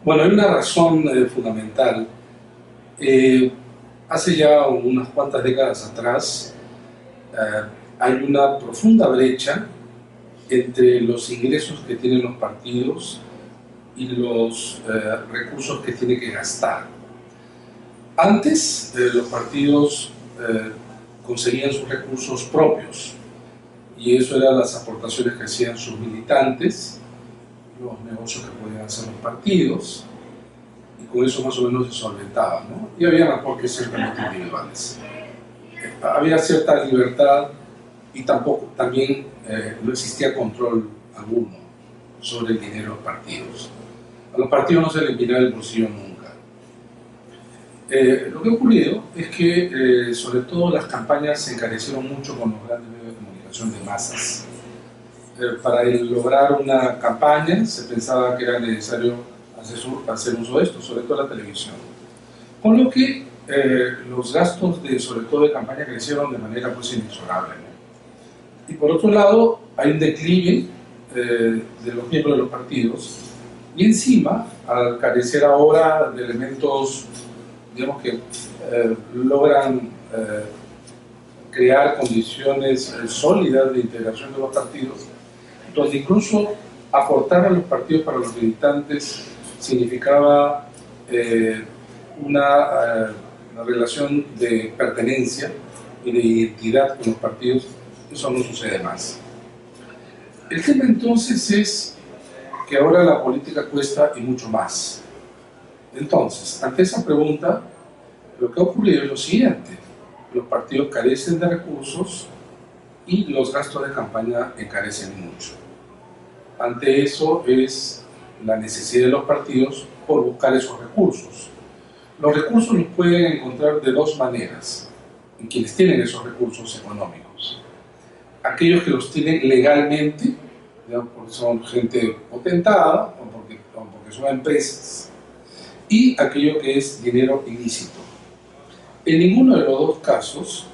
Bueno, hay una razón fundamental. Hace ya unas cuantas décadas atrás hay una profunda brecha entre los ingresos que tienen los partidos y los recursos que tienen que gastar. Antes los partidos conseguían sus recursos propios y eso eran las aportaciones que hacían sus militantes, los negocios que podían hacer los partidos, y con eso más o menos se solventaba, ¿no? Y había aportes ciertamente individuales. Había cierta libertad y también no existía control alguno sobre el dinero de los partidos. A los partidos no se les miraba el bolsillo nunca. Lo que ha ocurrido es que sobre todo las campañas se encarecieron mucho con los grandes medios de comunicación de masas. Para lograr una campaña se pensaba que era necesario hacer uso de esto, sobre todo la televisión. Con lo que los gastos sobre todo de campaña crecieron de manera pues inexorable, ¿no? Y por otro lado hay un declive de los miembros de los partidos y encima, al carecer ahora de elementos, digamos que logran crear condiciones sólidas de integración de los partidos, donde incluso aportar a los partidos para los militantes significaba una relación de pertenencia y de identidad con los partidos. Eso no sucede más. El tema entonces es que ahora la política cuesta y mucho más. Entonces, ante esa pregunta, lo que ha ocurrido es lo siguiente: los partidos carecen de recursos y los gastos de campaña encarecen mucho. Ante eso es la necesidad de los partidos por buscar esos recursos. Los recursos los pueden encontrar de dos maneras en quienes tienen esos recursos económicos. Aquellos que los tienen legalmente, digamos, porque son gente potentada o porque son empresas, y aquello que es dinero ilícito. En ninguno de los dos casos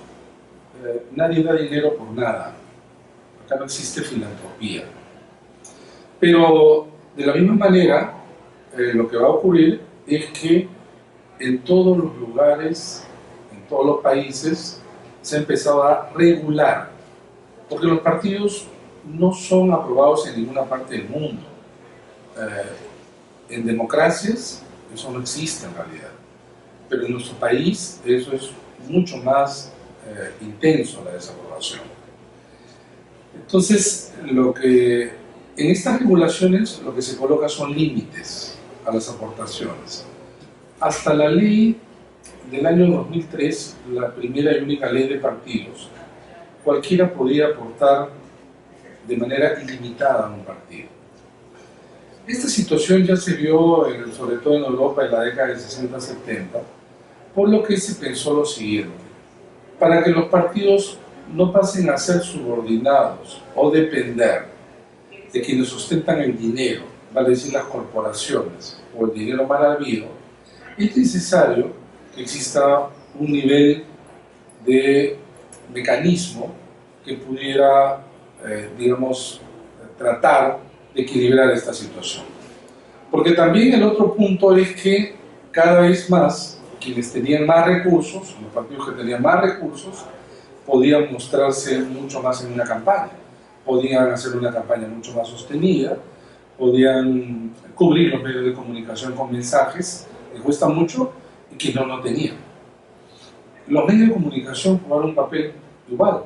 nadie da dinero por nada. Acá no existe filantropía. Pero de la misma manera, lo que va a ocurrir es que en todos los lugares, en todos los países, se ha empezado a regular, porque los partidos no son aprobados en ninguna parte del mundo. En democracias eso no existe en realidad, pero en nuestro país eso es mucho más intenso, la desaprobación. Entonces, en estas regulaciones lo que se coloca son límites a las aportaciones. Hasta la ley del año 2003, la primera y única ley de partidos, cualquiera podía aportar de manera ilimitada a un partido. Esta situación ya se vio, sobre todo en Europa, en la década de 60-70, por lo que se pensó lo siguiente: para que los partidos no pasen a ser subordinados o depender de quienes sustentan el dinero, vale decir las corporaciones o el dinero mal habido, es necesario que exista un nivel de mecanismo que pudiera, digamos, tratar de equilibrar esta situación. Porque también el otro punto es que cada vez más quienes tenían más recursos, los partidos que tenían más recursos, podían mostrarse mucho más en una campaña, podían hacer una campaña mucho más sostenida, podían cubrir los medios de comunicación con mensajes que cuestan mucho y que no tenían. Los medios de comunicación jugaron un papel igual.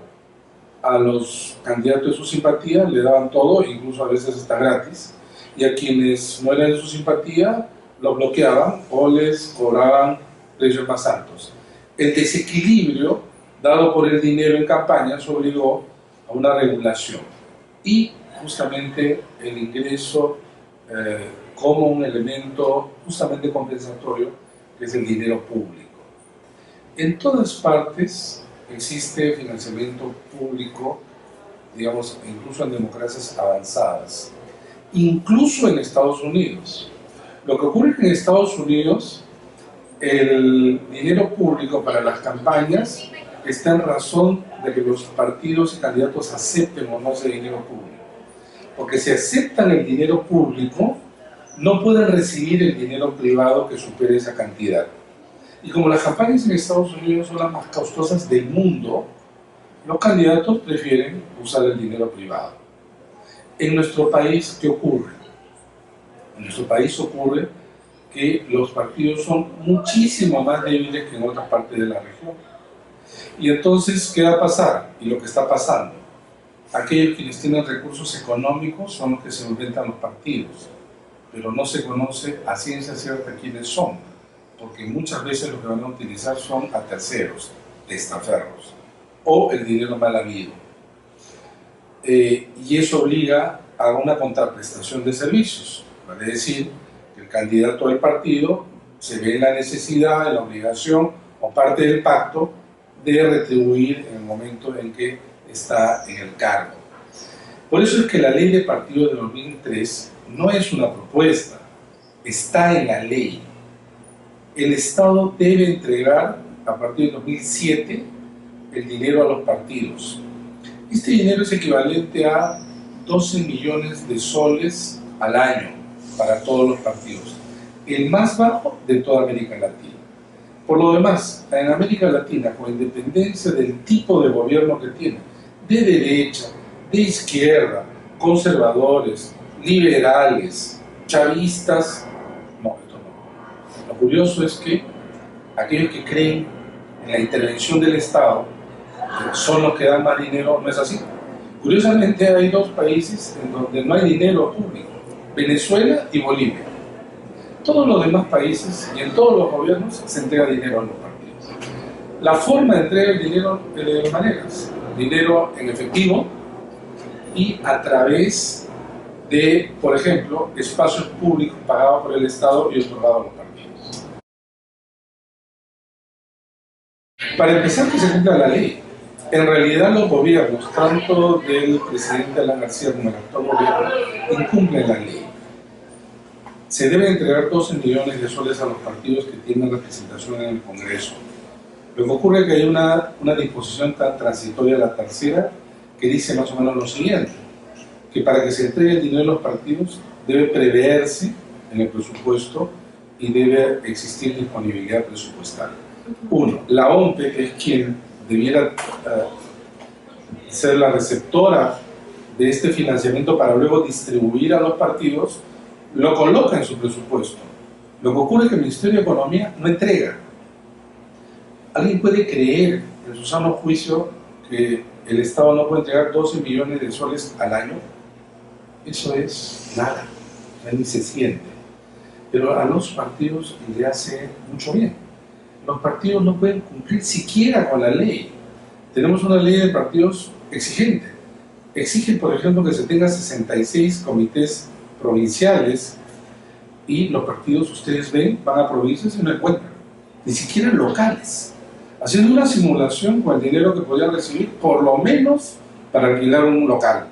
A los candidatos de su simpatía le daban todo, incluso a veces hasta gratis, y a quienes no eran de su simpatía los bloqueaban o les cobraban precios más altos. El desequilibrio dado por el dinero en campañas obligó a una regulación y justamente el ingreso como un elemento justamente compensatorio, que es el dinero público. En todas partes existe financiamiento público, digamos, incluso en democracias avanzadas, incluso en Estados Unidos. Lo que ocurre es que en Estados Unidos el dinero público para las campañas está en razón de que los partidos y candidatos acepten o no ese dinero público. Porque si aceptan el dinero público, no pueden recibir el dinero privado que supere esa cantidad. Y como las campañas en Estados Unidos son las más costosas del mundo, los candidatos prefieren usar el dinero privado. En nuestro país, ¿qué ocurre? En nuestro país ocurre que los partidos son muchísimo más débiles que en otras partes de la región. Y entonces, ¿qué va a pasar? Y lo que está pasando. Aquellos quienes tienen recursos económicos son los que se inventan los partidos, pero no se conoce a ciencia cierta quiénes son, porque muchas veces lo que van a utilizar son a terceros, testaferros, o el dinero mal habido. Y eso obliga a una contraprestación de servicios, vale decir, que el candidato del partido se ve en la necesidad, en la obligación o parte del pacto de retribuir en el momento en que está en el cargo. Por eso es que la ley de partidos de 2003 no es una propuesta, está en la ley. El Estado debe entregar a partir de 2007 el dinero a los partidos. Este dinero es equivalente a 12 millones de soles al año para todos los partidos, el más bajo de toda América Latina. Por lo demás, en América Latina, con independencia del tipo de gobierno que tiene, de derecha, de izquierda, conservadores, liberales, chavistas, no, esto no. Lo curioso es que aquellos que creen en la intervención del Estado son los que dan más dinero, no es así. Curiosamente hay dos países en donde no hay dinero público, Venezuela y Bolivia. Todos los demás países y en todos los gobiernos se entrega dinero a los partidos. La forma de entregar el dinero de dos maneras: dinero en efectivo y a través de, por ejemplo, espacios públicos pagados por el Estado y otorgados a los partidos. Para empezar, que se cumpla la ley. En realidad los gobiernos, tanto del presidente Alan García como el actual gobierno, incumplen la ley. Se deben entregar 12 millones de soles a los partidos que tienen representación en el Congreso. Lo que ocurre es que hay una disposición tan transitoria, la tercera, que dice más o menos lo siguiente: que para que se entregue el dinero a los partidos debe preverse en el presupuesto y debe existir disponibilidad presupuestal. Uno, la OMPE, que es quien debiera ser la receptora de este financiamiento para luego distribuir a los partidos, lo coloca en su presupuesto. Lo que ocurre es que el Ministerio de Economía no entrega. ¿Alguien puede creer en su sano juicio que el Estado no puede entregar 12 millones de soles al año? Eso es nada, ni se siente. Pero a los partidos le hace mucho bien. Los partidos no pueden cumplir siquiera con la ley. Tenemos una ley de partidos exigente. Exige, por ejemplo, que se tenga 66 comités provinciales, y los partidos, ustedes ven, van a provincias y no encuentran, ni siquiera locales, haciendo una simulación con el dinero que podían recibir, por lo menos para alquilar un local,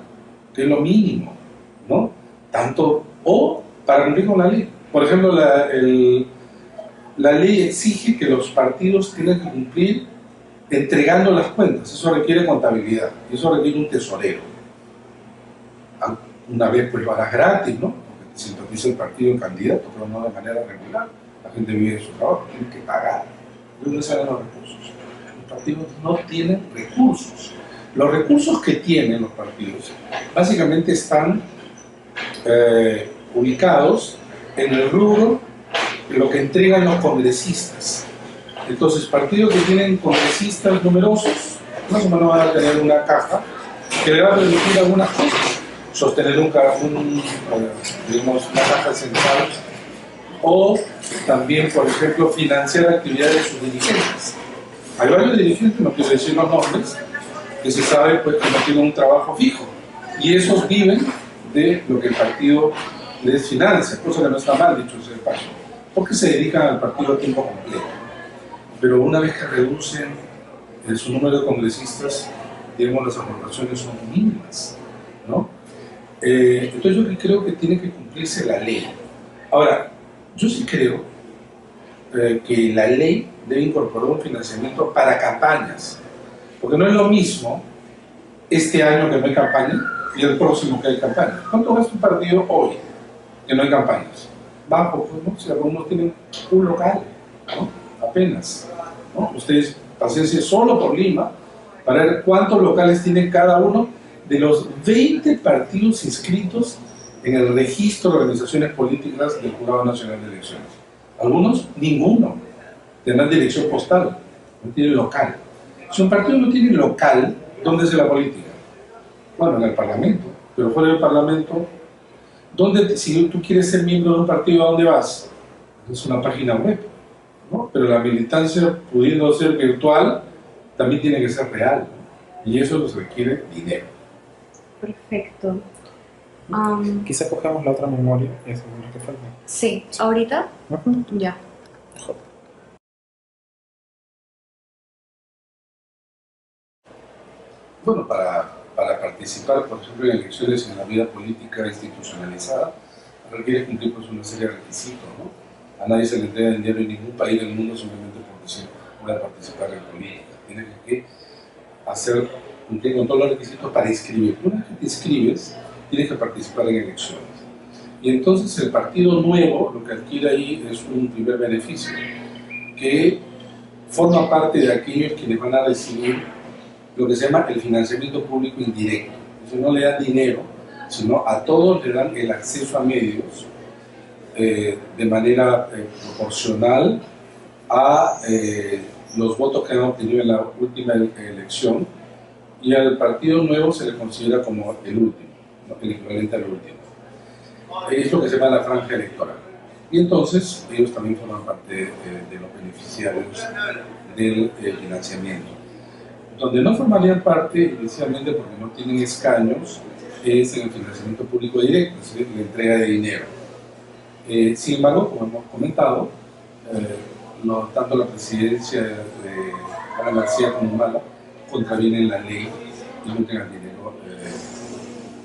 que es lo mínimo, ¿no? Tanto, o para cumplir con la ley. Por ejemplo, la ley exige que los partidos tienen que cumplir entregando las cuentas. Eso requiere contabilidad, y eso requiere un tesorero. Una vez pues lo harás gratis, ¿no? Porque te simpatiza el partido en candidato, pero no de manera regular. La gente vive de su trabajo, tiene que pagar. ¿De dónde salen los recursos? Los partidos no tienen recursos. Los recursos que tienen los partidos básicamente están ubicados en el rubro de lo que entregan los congresistas. Entonces, partidos que tienen congresistas numerosos, más o menos van a tener una caja que le va a permitir algunas cosas. Sostener digamos, una caja central, o también, por ejemplo, financiar actividades de sus dirigentes. Hay varios dirigentes, no quiero decir los nombres, que se sabe pues, que no tienen un trabajo fijo, y esos viven de lo que el partido les financia, cosa que no está mal, dicho sea de paso, porque se dedican al partido a tiempo completo. Pero una vez que reducen su número de congresistas, digamos, las aportaciones son mínimas, ¿no? Entonces yo creo que tiene que cumplirse la ley. Ahora, yo sí creo que la ley debe incorporar un financiamiento para campañas, porque no es lo mismo este año que no hay campaña y el próximo que hay campaña. ¿Cuánto gasta un partido hoy que no hay campañas? bajo, pues, ¿no? Si algunos tienen un local, ¿no? Apenas, ¿no? Ustedes paséense solo por Lima para ver cuántos locales tiene cada uno de los 20 partidos inscritos en el registro de organizaciones políticas del Jurado Nacional de Elecciones. Algunos, ninguno. Tendrán dirección postal, no tienen local. Si un partido no tiene local, ¿dónde es la política? Bueno, en el Parlamento, pero fuera del Parlamento, ¿dónde, si tú quieres ser miembro de un partido, ¿a dónde vas? Es una página web, ¿no? Pero la militancia, pudiendo ser virtual, también tiene que ser real, ¿no? Y eso nos requiere dinero. Perfecto. Quizá cogemos la otra memoria, eso es lo que falta. Sí, ¿ahorita? Ya. Bueno, para participar, por ejemplo, en elecciones en la vida política institucionalizada, requiere cumplir pues, una serie de requisitos, ¿no? A nadie se le entrega dinero en ningún país del mundo simplemente por decir voy a participar en política. Tienes que cumplir con todos los requisitos para inscribir. Una vez que te inscribes, tienes que participar en elecciones. Y entonces el partido nuevo lo que adquiere ahí es un primer beneficio, que forma parte de aquellos quienes van a recibir lo que se llama el financiamiento público indirecto. Eso no le dan dinero, sino a todos le dan el acceso a medios de manera proporcional a los votos que han obtenido en la última elección, y al partido nuevo se le considera como el último, ¿no? El equivalente al último. Es lo que se llama la franja electoral. Y entonces ellos también forman parte de los beneficiarios del financiamiento. Donde no formarían parte inicialmente porque no tienen escaños es en el financiamiento público directo, es decir, la entrega de dinero. Sin embargo, como hemos comentado, tanto la presidencia de Alan García como Humala contravienen la ley y no tengan dinero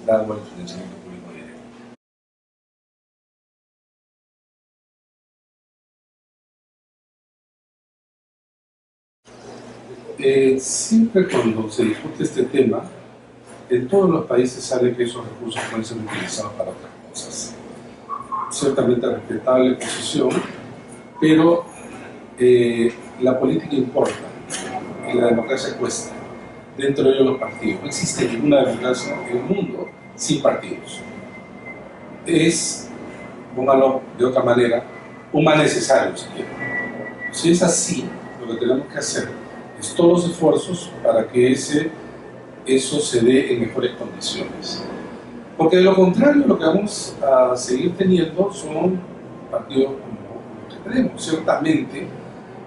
dado al financiamiento público directo. Siempre cuando se discute este tema, en todos los países sale que esos recursos pueden ser utilizados para otras cosas. Ciertamente respetable posición, pero la política importa y la democracia cuesta. Dentro de ellos los partidos. No existe ninguna democracia en el mundo sin partidos. Es, póngalo de otra manera, un mal necesario, si quieren. Si es así, lo que tenemos que hacer es todos los esfuerzos para que eso se dé en mejores condiciones. Porque de lo contrario, lo que vamos a seguir teniendo son partidos como los que tenemos. Ciertamente,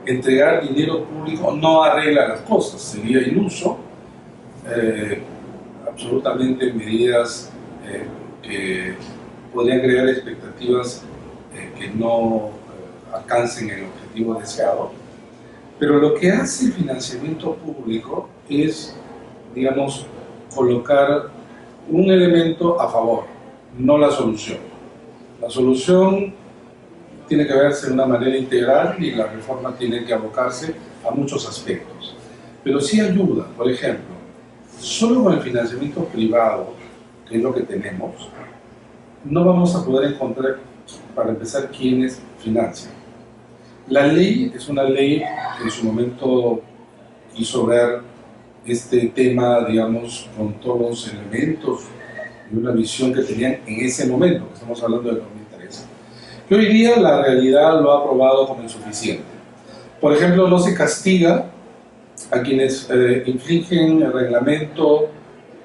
entregar dinero público no arregla las cosas, sería iluso. Absolutamente medidas que podrían crear expectativas que no alcancen el objetivo deseado. Pero lo que hace el financiamiento público es, digamos, colocar un elemento a favor, no la solución. La solución tiene que verse de una manera integral y la reforma tiene que abocarse a muchos aspectos. Pero sí ayuda, por ejemplo, solo con el financiamiento privado, que es lo que tenemos, no vamos a poder encontrar, para empezar, quiénes financian. La ley es una ley que en su momento quiso ver este tema, digamos, con todos los elementos y una visión que tenían en ese momento, que estamos hablando del 2013, que hoy día la realidad lo ha aprobado como insuficiente. Por ejemplo, no se castiga a quienes infringen el reglamento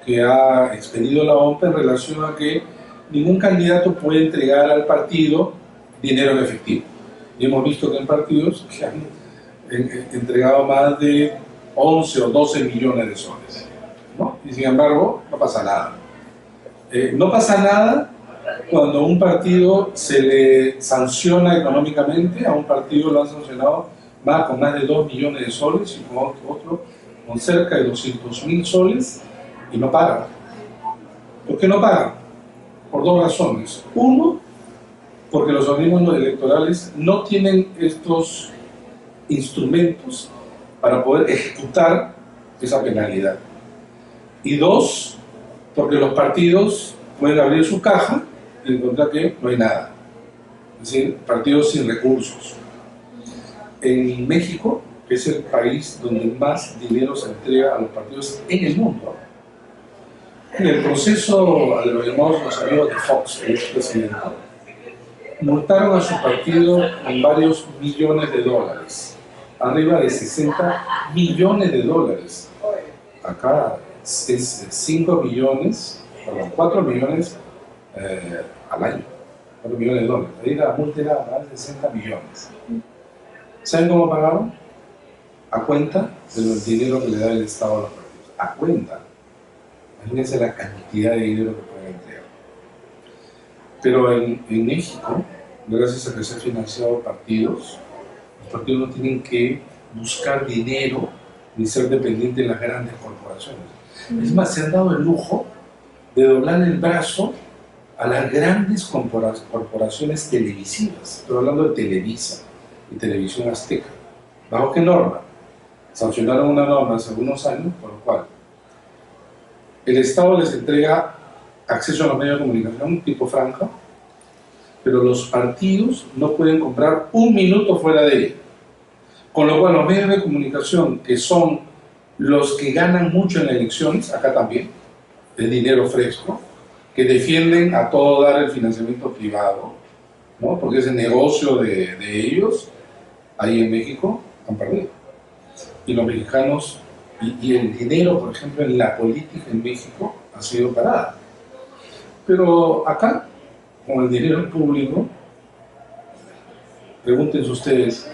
que ha expedido la OMP en relación a que ningún candidato puede entregar al partido dinero en efectivo. Y hemos visto que hay partidos que han entregado más de 11 o 12 millones de soles, ¿no? Y sin embargo, no pasa nada. No pasa nada cuando a un partido se le sanciona económicamente, a un partido lo han sancionado con más de 2 millones de soles y con otro con cerca de 200.000 soles y no pagan. ¿Por qué no pagan? Por dos razones. Uno, porque los organismos electorales no tienen estos instrumentos para poder ejecutar esa penalidad. Y dos, porque los partidos pueden abrir su caja y encontrar que no hay nada. es decir, partidos sin recursos. En México, que es el país donde más dinero se entrega a los partidos en el mundo, en el proceso de lo que llamamos los amigos de Fox, el expresidente, multaron a su partido con varios millones de dólares, arriba de 60 millones de dólares. Acá es 5 millones, perdón, 4 millones al año, 4 millones de dólares. Ahí la multa era más de 60 millones. ¿Saben cómo pagaron? A cuenta del dinero que le da el Estado a los partidos. A cuenta. Imagínense la cantidad de dinero que pueden entregar. Pero en México, gracias a que se han financiado partidos, los partidos no tienen que buscar dinero ni ser dependientes de las grandes corporaciones. Es más, se han dado el lujo de doblar el brazo a las grandes corporaciones televisivas. Estoy hablando de Televisa y Televisión Azteca. ¿Bajo qué norma? Sancionaron una norma hace algunos años por lo cual el Estado les entrega acceso a los medios de comunicación tipo franja, pero los partidos no pueden comprar un minuto fuera de ella. Con lo cual los medios de comunicación, que son los que ganan mucho en elecciones, acá también, de dinero fresco, que defienden a todo dar el financiamiento privado, ¿no? Porque es el negocio de ellos, ahí en México han perdido. Y los mexicanos, y el dinero, por ejemplo, en la política en México ha sido parada. Pero acá, con el dinero público, pregúntense ustedes,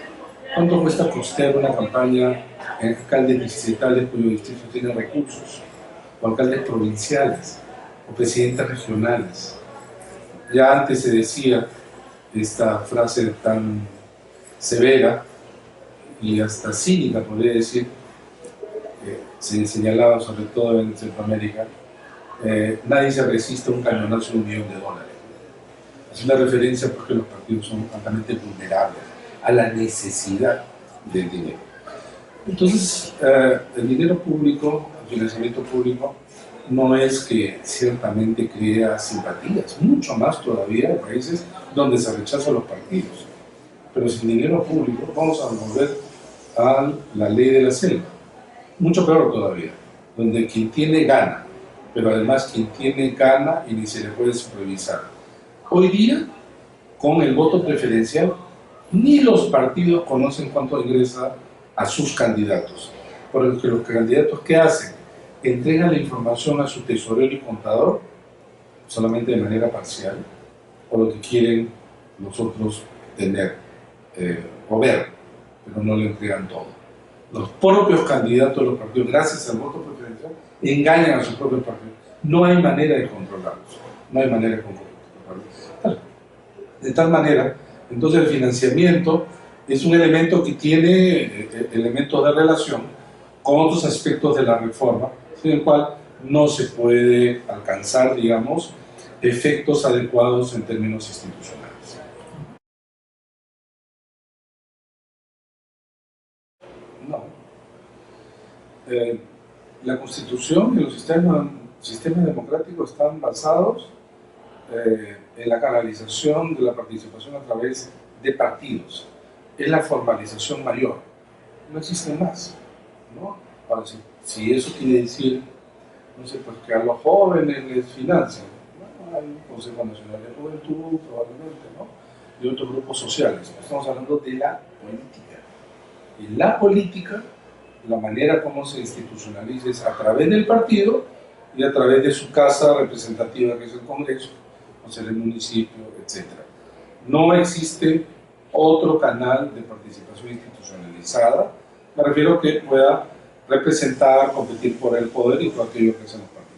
¿cuánto cuesta costear una campaña en alcaldes distritales cuyo distrito tiene recursos? O alcaldes provinciales, o presidentes regionales. Ya antes se decía esta frase tan severa y hasta cínica, podría decir, se señalaba sobre todo en Centroamérica, nadie se resiste a un cañonazo de $1 millón. Es una referencia porque los partidos son altamente vulnerables a la necesidad del dinero. Entonces, el dinero público, el financiamiento público, no es que ciertamente crea simpatías, mucho más todavía en países donde se rechazan los partidos. Pero sin dinero público vamos a volver a la ley de la selva, mucho peor todavía, donde quien tiene gana, pero además quien tiene gana y ni se le puede supervisar. Hoy día, con el voto preferencial, ni los partidos conocen cuánto ingresa a sus candidatos, porque los candidatos, ¿qué hacen? Entregan la información a su tesorero y contador solamente de manera parcial, o lo que quieren los otros tener o ver, pero no le entregan todo. Los propios candidatos de los partidos, gracias al voto preferencial, engañan a sus propios partidos. No hay manera de controlarlos, no hay manera de controlarlos. De tal manera, entonces el financiamiento es un elemento que tiene elementos de relación con otros aspectos de la reforma, sin el cual no se puede alcanzar, digamos, efectos adecuados en términos institucionales. No. La Constitución y los sistemas democráticos están basados en la canalización de la participación a través de partidos. Es la formalización mayor. No existe más, ¿no? Ahora, si eso quiere decir, no sé, pues que a los jóvenes les financian, bueno, hay un Consejo Nacional de Juventud, probablemente, ¿no? Y otros grupos sociales. Estamos hablando de la política. Y la política, la manera como se institucionaliza es a través del partido y a través de su casa representativa, que es el Congreso, o sea, el municipio, etc. No existe otro canal de participación institucionalizada, me refiero a que pueda representar, competir por el poder y por aquello que hacen los partidos.